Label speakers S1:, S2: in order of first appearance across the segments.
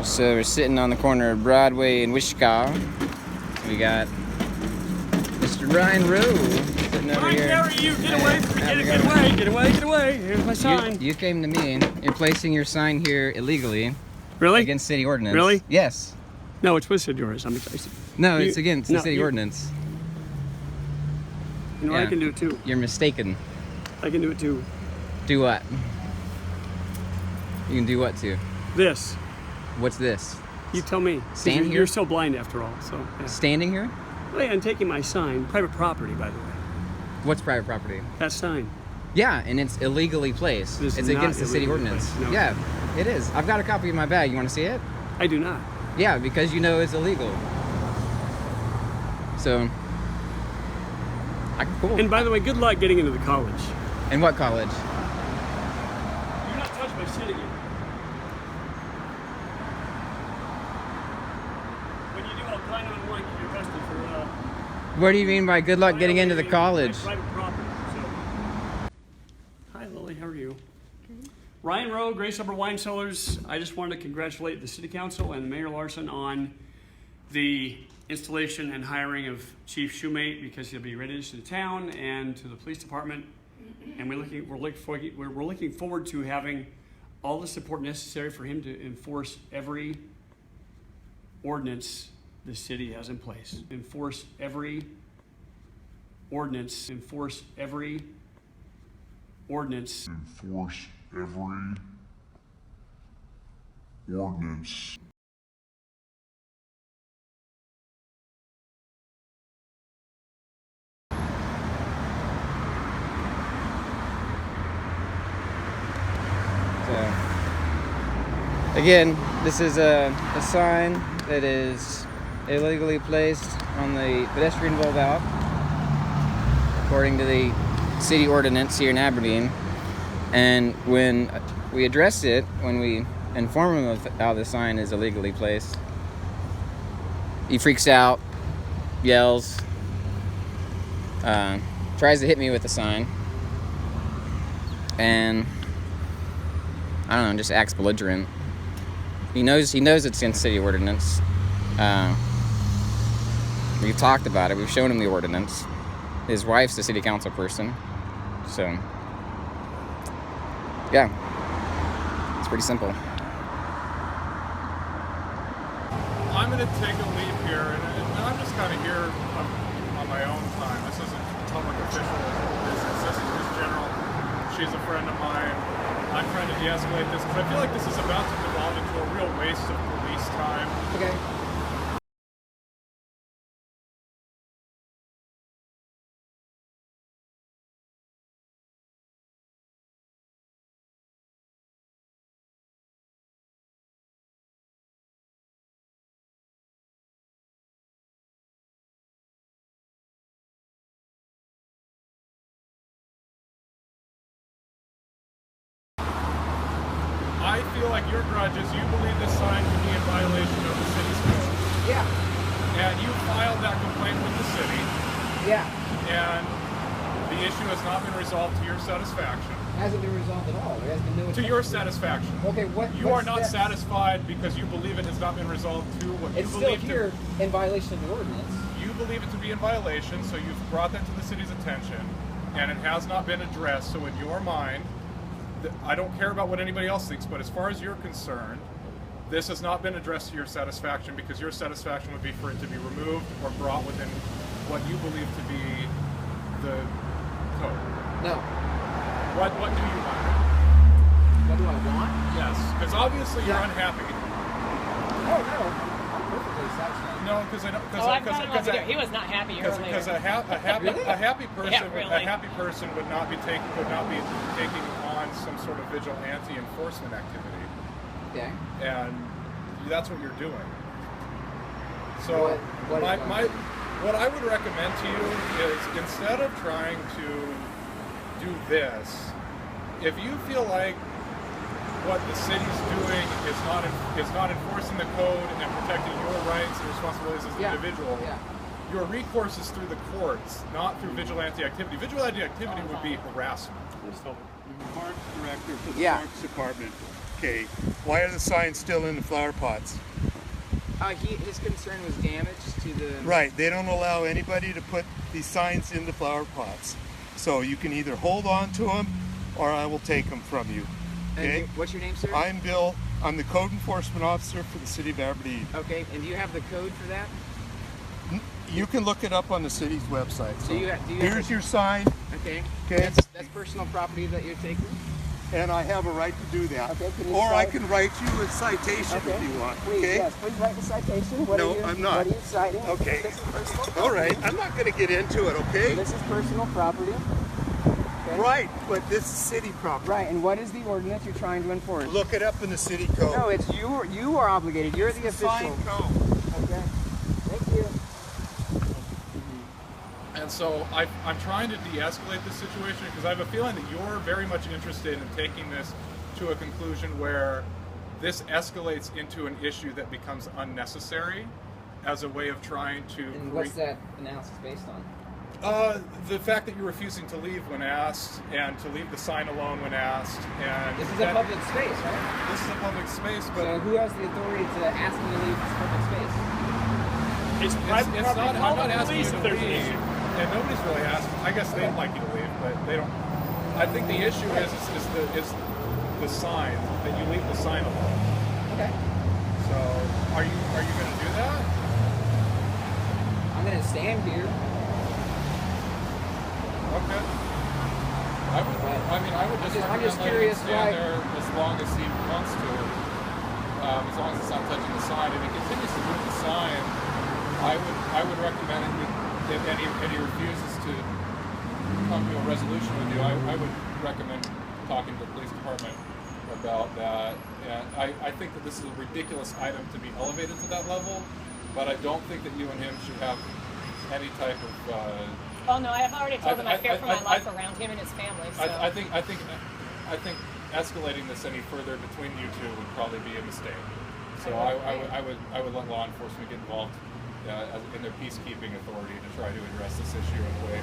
S1: So we're sitting on the corner of Broadway and Wichita. We got Mr. Ryan Rowe sitting over here.
S2: How are you? Get away from me. Get away. Get away. Get away. Here's my sign.
S1: You came to me. You're placing your sign here illegally.
S2: Really?
S1: Against city ordinance.
S2: Really?
S1: Yes.
S2: No, it's with city ordinance. I'm excited.
S1: No, it's against the city ordinance.
S2: You know, I can do it too.
S1: You're mistaken.
S2: I can do it too.
S1: Do what? You can do what to?
S2: This.
S1: What's this?
S2: You tell me.
S1: Stand here?
S2: You're so blind after all. So. Yeah.
S1: Standing here?
S2: Well, yeah, I'm taking my sign. Private property, by the way.
S1: What's private property?
S2: That sign.
S1: Yeah, and it's illegally placed. It's against the city ordinance.
S2: No.
S1: Yeah, it is. I've got a copy in my bag. You want to see it?
S2: I do not.
S1: Yeah, because you know it's illegal. So, cool.
S2: And by the way, good luck getting into the college.
S1: And what college?
S2: You're not touched by shit again. When you do, I'll climb on one, you're arrested for
S1: What do you mean by good luck getting into the college?
S2: private property. So. Hi, Lily. How are you? Ryan Rowe, Grace Upper Wine Cellars. I just wanted to congratulate the City Council and Mayor Larson on the installation and hiring of Chief Shoemate, because he'll be ready to the town and to the police department. And we're looking forward to having all the support necessary for him to enforce every ordinance the city has in place. Enforce every ordinance. Enforce every ordinance.
S3: Enforce every ordinance.
S1: So, again, this is a sign that is illegally placed on the pedestrian bulb out, according to the city ordinance here in Aberdeen. And when we address it, when we inform him of how the sign is illegally placed, he freaks out, yells, tries to hit me with the sign, and I don't know, just acts belligerent. He knows it's in city ordinance. We've talked about it. We've shown him the ordinance. His wife's the city council person, so yeah, it's pretty simple.
S4: I'm going to take a leap here, and I'm just kind of here on my own time. This isn't public official business. This is just general. She's a friend of mine. I'm trying to de-escalate this because I feel like this is about to devolve into a real waste of police time.
S1: Okay.
S4: I feel like your grudge is you believe this sign to be in violation of the city's code.
S1: Yeah.
S4: And you filed that complaint with the city.
S1: Yeah.
S4: And the issue has not been resolved to your satisfaction.
S1: Hasn't been resolved at all. There has been no.
S4: To your satisfaction.
S1: Okay,
S4: You are not satisfied because you believe it has not been resolved to what you
S1: It's still
S4: believe
S1: here in violation of the ordinance.
S4: You believe it to be in violation, so you've brought that to the city's attention, and it has not been addressed. So in your mind, I don't care about what anybody else thinks, but as far as you're concerned, this has not been addressed to your satisfaction, because your satisfaction would be for it to be removed or brought within what you believe to be the code.
S1: No.
S4: What do you want?
S1: What do I want?
S4: Yes, because obviously you're unhappy.
S1: Oh no, I'm perfectly satisfied.
S4: No, because I don't.
S5: Because he was not happy earlier.
S4: Because a happy person,
S5: Yeah, really.
S4: a happy person would not be taking on some sort of vigilante enforcement activity.
S1: Okay.
S4: And that's what you're doing. So what I would recommend to you is, instead of trying to do this, if you feel like what the city's doing is not enforcing the code and protecting your rights and responsibilities as an individual, your recourse is through the courts, not through vigilante activity. Vigilante activity would be harassment.
S2: Park director for the
S1: Yeah.
S2: Parks Department
S6: Okay, why are the signs still in the flower pots?
S1: His concern was damage to the...
S6: Right, they don't allow anybody to put these signs in the flower pots. So you can either hold on to them or I will take them from you. Okay?
S1: And what's your name, sir?
S6: I'm Bill. I'm the code enforcement officer for the city of Aberdeen.
S1: Okay, and do you have the code for that?
S6: You can look it up on the city's website. So
S1: here's
S6: your sign.
S1: Okay.
S6: Okay.
S1: That's personal property that you're taking?
S6: And I have a right to do that.
S1: Okay,
S6: or I can write you a citation if you want.
S1: Please,
S6: okay?
S1: yes, please write the citation.
S6: I'm not.
S1: What are you citing?
S6: Okay.
S1: This is personal property.
S6: All right, I'm not going to get into it, okay?
S1: This is personal property. Okay.
S6: Right, but this is city property.
S1: Right, and what is the ordinance you're trying to enforce?
S6: Look it up in the city code.
S1: No, it's you are obligated. You're the official.
S6: Sign code.
S1: Okay. Thank you.
S4: And so I'm trying to de-escalate this situation because I have a feeling that you're very much interested in taking this to a conclusion where this escalates into an issue that becomes unnecessary as a way of trying to...
S1: And what's that analysis based on?
S4: The fact that you're refusing to leave when asked, and to leave the sign alone when asked, and...
S1: This is a public space, right?
S4: This is a public space, but...
S1: So who has the authority to ask me to leave this public space?
S2: It's private
S4: It's
S2: property.
S4: not, I'm not asking you
S2: Police
S4: to
S2: if there's an
S4: leave,
S2: issue.
S4: and nobody's really asking. I guess they'd like you to leave, but they don't. I think the issue is the sign, that you leave the sign alone.
S1: Okay.
S4: So, are you going to do that?
S1: I'm going to stand here.
S4: Okay.
S7: I would just
S1: I'm just
S7: recommend letting him
S1: curious
S7: stand
S1: why.
S7: there as long as he wants to, as long as it's not touching the sign. If he continues to move the sign, I would recommend if he refuses to come to a resolution with you, I would recommend talking to the police department about that. And I think that this is a ridiculous item to be elevated to that level, but I don't think that you and him should have any type of...
S5: Oh no, I have already told him I fear for my life around him and his family. So.
S7: I think escalating this any further between you two would probably be a mistake. So I would let law enforcement get involved in their peacekeeping authority to try to address this issue in a way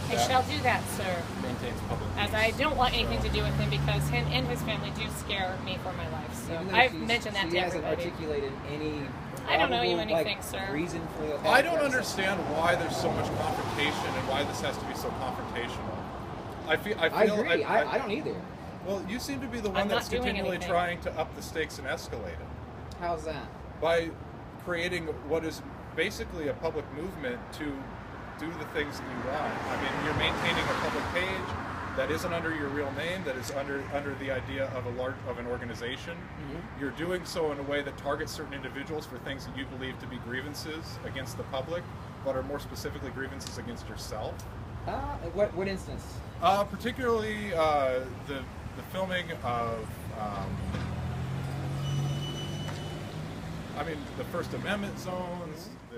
S5: I
S7: that
S5: shall do that, sir.
S7: maintains public
S5: As
S7: peace.
S5: I don't want anything to do with him because him and his family do scare me for my life. So I've mentioned that to
S1: She hasn't
S5: everybody.
S1: articulated any...
S5: I don't know you
S1: probable,
S5: anything, sir.
S1: Reason for the...
S4: I don't understand why there's so much confrontation and why this has to be so confrontational. I
S1: agree. I don't either.
S4: Well, you seem to be the
S5: I'm
S4: one
S5: not
S4: that's
S5: doing
S4: continually
S5: anything.
S4: trying to up the stakes and escalate it
S1: How's that?
S4: by creating what is basically a public movement to do the things that you want. I mean, you're maintaining a public page that isn't under your real name, that is under the idea of an organization. Mm-hmm. You're doing so in a way that targets certain individuals for things that you believe to be grievances against the public, but are more specifically grievances against yourself.
S1: What instance?
S4: Particularly the filming of, the First Amendment zones, the...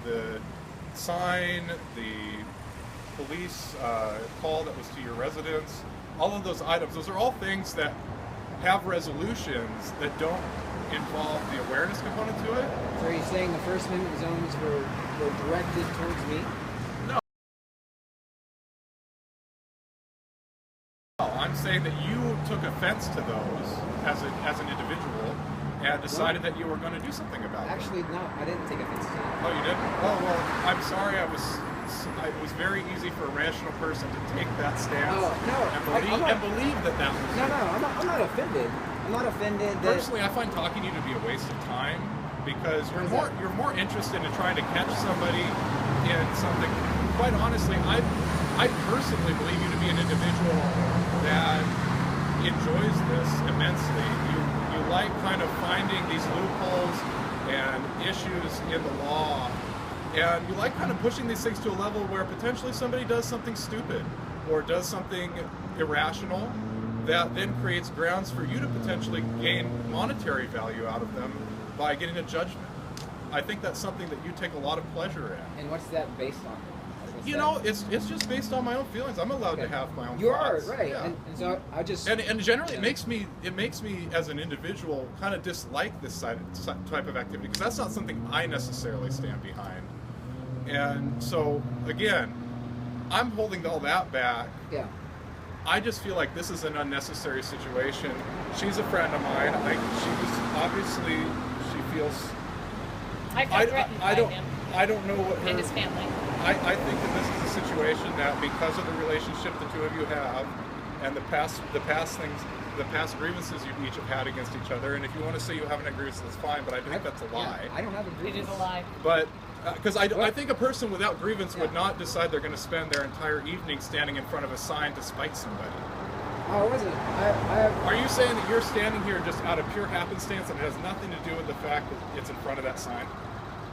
S4: The sign, the police call that was to your residence, all of those items, those are all things that have resolutions that don't involve the awareness component to it.
S1: So are you saying the First Amendment zones were directed towards me?
S4: No. I'm saying that you took offense to those as an individual and decided that you were going to do something about it.
S1: Actually, no, I didn't take offense to it.
S4: Oh, you didn't? Oh, well, I'm sorry. It was very easy for a rational person to take that stance and believe that was...
S1: No, I'm not offended. I'm not offended that...
S4: Personally, I find talking to you to be a waste of time because you're more interested in trying to catch somebody in something. Quite honestly, I personally believe you to be an individual that enjoys this immensely. You like kind of finding these loopholes and issues in the law, and you like kind of pushing these things to a level where potentially somebody does something stupid or does something irrational that then creates grounds for you to potentially gain monetary value out of them by getting a judgment. I think that's something that you take a lot of pleasure in.
S1: And what's that based on?
S4: You know, it's just based on my own feelings. I'm allowed to have my own
S1: You
S4: thoughts.
S1: are, right.
S4: Yeah.
S1: And so I just...
S4: And generally, it makes me as an individual kind of dislike this type of activity, because that's not something I necessarily stand behind. And so, again, I'm holding all that back.
S1: Yeah.
S4: I just feel like this is an unnecessary situation. She's a friend of mine. She feels...
S5: I feel threatened by him
S4: I don't know what her...
S5: and his family.
S4: I think that this is a situation that, because of the relationship the two of you have, and the past grievances you each have had against each other, and if you want to say you haven't had grievances, that's fine, but I think that's a lie.
S1: Yeah, I don't have a grievance.
S5: It is a lie.
S4: But, because I think a person without grievance would not decide they're going to spend their entire evening standing in front of a sign to spite somebody.
S1: Oh, it wasn't.
S4: Are you saying that you're standing here just out of pure happenstance and it has nothing to do with the fact that it's in front of that sign?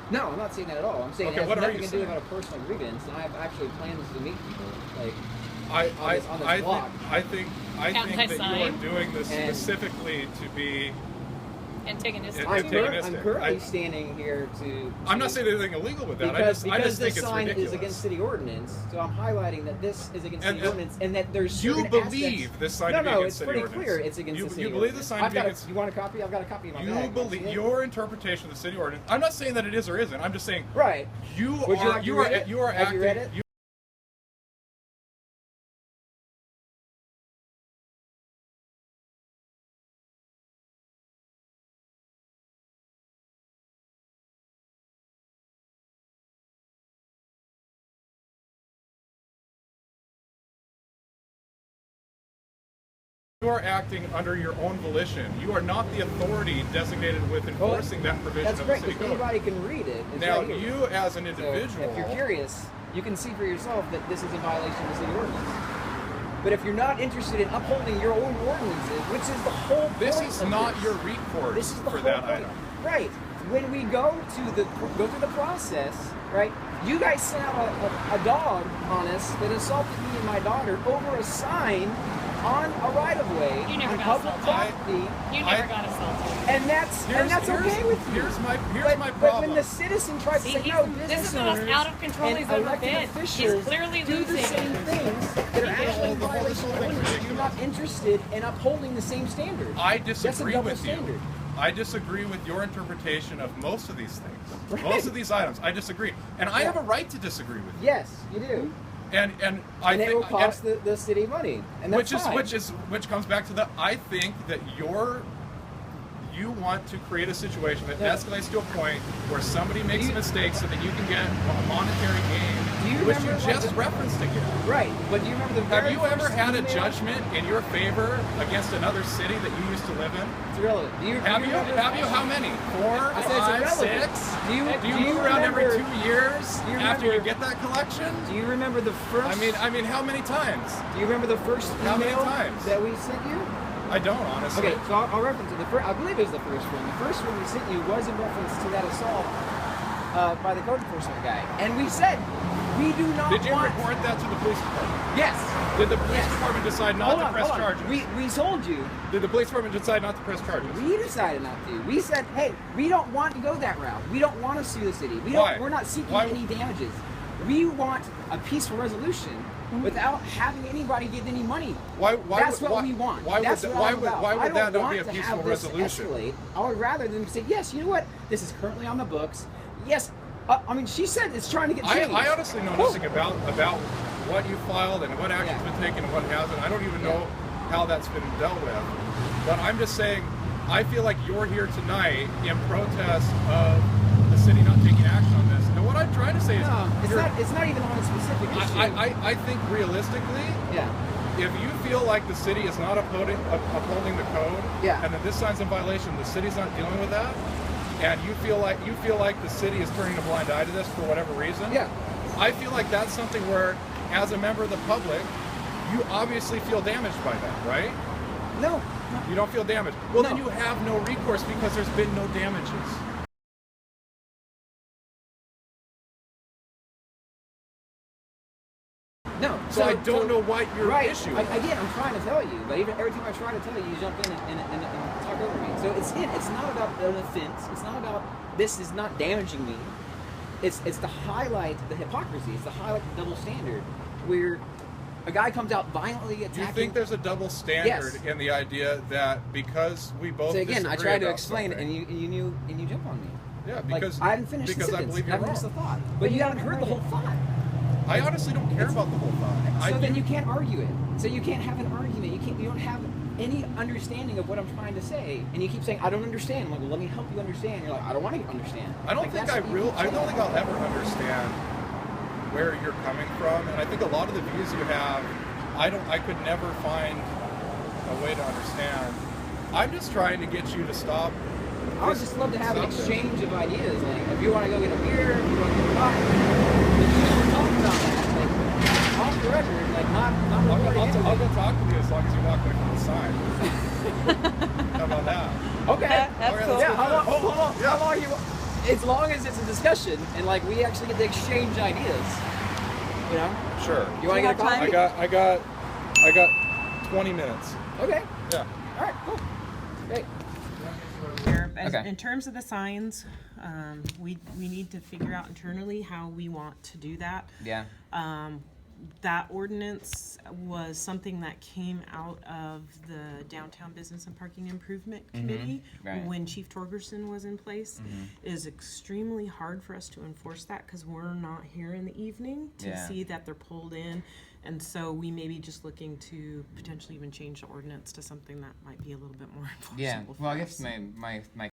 S1: No, I'm not saying that at all. I'm saying
S4: Okay,
S1: it has
S4: what are
S1: nothing
S4: you
S1: to do
S4: saying?
S1: about a personal grievance, and I have actually plans to meet people, like, on this
S4: I
S1: block.
S4: think
S5: Count
S4: that
S5: my
S4: you are
S5: sign.
S4: doing this
S1: And-
S4: specifically to be...
S5: Antagonistic.
S4: I'm
S1: I'm currently standing here to...
S4: I'm not saying anything illegal with that.
S1: Because
S4: I just think
S1: this
S4: it's
S1: sign
S4: ridiculous.
S1: is against city ordinance, so I'm highlighting that this is against
S4: And-
S1: city ordinance, and that there's
S4: You
S1: certain
S4: believe
S1: aspects...
S4: this sign
S1: no,
S4: to be
S1: no,
S4: against
S1: it's
S4: city
S1: pretty
S4: ordinance.
S1: clear it's against the city
S4: You believe
S1: ordinance.
S4: the sign to be against...
S1: You want a copy? I've got a copy in my
S4: You
S1: bag.
S4: believe your interpretation of the city ordinance. I'm not saying that it is or isn't. I'm just saying
S1: Right.
S4: you
S1: Would you
S4: are
S1: like to
S4: you
S1: read
S4: are
S1: it?
S4: you are
S1: Have
S4: acting.
S1: you read it?
S4: You are acting under your own volition. You are not the authority designated with enforcing that provision
S1: That's
S4: of the
S1: great,
S4: city
S1: because
S4: code.
S1: anybody can read it. It's
S4: Now,
S1: right here.
S4: you as an
S1: So,
S4: individual,
S1: if you're curious, you can see for yourself that this is in violation of the city ordinance. But if you're not interested in upholding your own ordinances, which is the whole point
S4: this is
S1: of
S4: not
S1: this,
S4: your recourse
S1: this is the
S4: for
S1: whole
S4: that
S1: point.
S4: item.
S1: Right. When we go through the process, right? You guys sent out a dog on us that assaulted me and my daughter over a sign on a right-of-way
S5: You never
S1: on
S5: got
S1: public
S5: assaulted.
S1: property.
S5: You never got assaulted.
S1: And that's okay with you.
S4: Here's my
S1: But
S4: problem.
S1: when the citizen tries to
S5: See,
S1: say,
S5: he's-
S1: no,
S5: this
S1: business
S5: is the most
S1: owners
S5: out of control
S1: and
S5: he's ever
S1: elected
S5: been.
S1: officials
S5: He's clearly
S1: do the
S5: losing.
S1: same things that are actually in violation of the ordinance. You're not interested in upholding the same standard.
S4: I
S1: That's a
S4: disagree
S1: double
S4: with
S1: standard.
S4: you. I disagree with your interpretation of most of these things.
S1: Right.
S4: Most of these items, I disagree, and I have a right to disagree with you.
S1: Yes, you do.
S4: And I
S1: And it
S4: think
S1: will cost the city money. And that's fine.
S4: which comes back to the I think that you want to create a situation that
S1: Yeah.
S4: escalates to a point where somebody makes
S1: you-
S4: a mistake so that you can get a monetary
S1: Do you
S4: gain, which you
S1: remember, like,
S4: just
S1: the-
S4: referenced again.
S1: Right, but do you remember the
S4: Have
S1: very
S4: you ever
S1: first
S4: had a
S1: email?
S4: judgment in your favor against another city that you used to live in?
S1: It's irrelevant. Do you
S4: Have you?
S1: remember-
S4: Have you? How many? 4,
S1: I said it's
S4: 5,
S1: irrelevant.
S4: 6?
S1: Do you
S4: move around every
S1: remember-
S4: 2 years
S1: do you
S4: after you
S1: remember-
S4: get that collection?
S1: Do you remember the first?
S4: I mean, how many times?
S1: Do you remember the first
S4: How many
S1: email
S4: times?
S1: that we sent you?
S4: I don't, honestly.
S1: Okay, so I'll reference it. I believe it was the first one. The first one we sent you was in reference to that assault by the code enforcement guy, and we said we do not.
S4: Did you
S1: want...
S4: report that to the police department?
S1: Yes.
S4: Did the police
S1: Yes.
S4: department decide not to press charges?
S1: We told you.
S4: Did the police department decide not to press charges?
S1: We decided not to. We said, hey, we don't want to go that route. We don't want to sue the city.
S4: Why?
S1: We're not seeking
S4: Why?
S1: any damages. We want a peaceful resolution without having anybody get any money. That's what we want. That's what I'm about.
S4: Why
S1: I
S4: would
S1: don't
S4: that not
S1: want
S4: be a
S1: to
S4: peaceful
S1: have this
S4: resolution?
S1: escalate. I would rather them say, yes, you know what? This is currently on the books. Yes. I mean, she said it's trying to get changed.
S4: I honestly know nothing about what you filed and what action's
S1: Yeah.
S4: been taken and what hasn't. I don't even know how that's been dealt with. But I'm just saying, I feel like you're here tonight in protest of the city not taking action on this. And what I'm trying to say is,
S1: No, it's not even on a specific issue.
S4: I think realistically,
S1: yeah.
S4: if you feel like the city is not upholding the code,
S1: Yeah.
S4: and that this sign's in violation, the city's not dealing with that, and you feel like the city is turning a blind eye to this for whatever reason,
S1: Yeah.
S4: I feel like that's something where as a member of the public, you obviously feel damaged by that, right?
S1: No.
S4: You don't feel damaged. Well, then
S1: No.
S4: you have no recourse because there's been no damages.
S1: No.
S4: So I don't know what your
S1: right.
S4: issue is.
S1: Again, I'm trying to tell you, but even every time I try to tell you, you jump in and talk over me. So it's not about an offense. It's not about this is not damaging me. It's to highlight the hypocrisy. It's to highlight the double standard where a guy comes out violently attacking.
S4: Do you think there's a double standard in the idea that because we both
S1: So again, I
S4: disagree
S1: tried to
S4: about
S1: explain it,
S4: something-
S1: and you jump on me.
S4: Yeah, because
S1: I hadn't finished
S4: because
S1: the
S4: I
S1: sentence.
S4: believe you're
S1: I finished the
S4: wrong.
S1: thought, but you haven't heard the whole thought.
S4: I honestly don't care about the whole thought.
S1: So then you can't argue it. So you can't have an argument. You don't have any understanding of what I'm trying to say, and you keep saying I don't understand. I'm like, well, let me help you understand. You're like, I don't want to understand.
S4: I don't
S1: Like,
S4: think
S1: that's what you keep
S4: I don't
S1: saying.
S4: think I'll ever understand where you're coming from, and I think a lot of the views you have, I could never find a way to understand. I'm just trying to get you to stop.
S1: I would just love to have an
S4: Stop this.
S1: exchange of ideas. Like, if you want to go get a beer, if you want to get a coffee, we'll talk about that. Like, off the record, like not
S4: I'll go talk with you as long as you walk away from the sign. How about that?
S1: Okay.
S8: That's
S4: Okay,
S8: cool.
S4: let's
S1: Yeah,
S4: go
S1: how long?
S4: for it.
S1: Hold on.
S4: Yeah.
S1: How long you? As long as it's a discussion and like we actually get to exchange ideas. You know?
S4: Sure.
S1: You want to
S8: have
S1: get a coffee?
S4: I got 20 minutes.
S1: Okay.
S4: Yeah.
S1: All right. Cool. Great. Okay.
S9: In terms of the signs, we need to figure out internally how we want to do that.
S1: Yeah.
S9: That ordinance was something that came out of the Downtown Business and Parking Improvement Committee
S1: Right.
S9: when Chief Torgerson was in place. It is extremely hard for us to enforce that because we're not here in the evening to
S1: Yeah.
S9: see that they're pulled in. And so we may be just looking to potentially even change the ordinance to something that might be a little bit more enforceable.
S1: Yeah.
S9: for
S1: Well, I
S9: us.
S1: guess my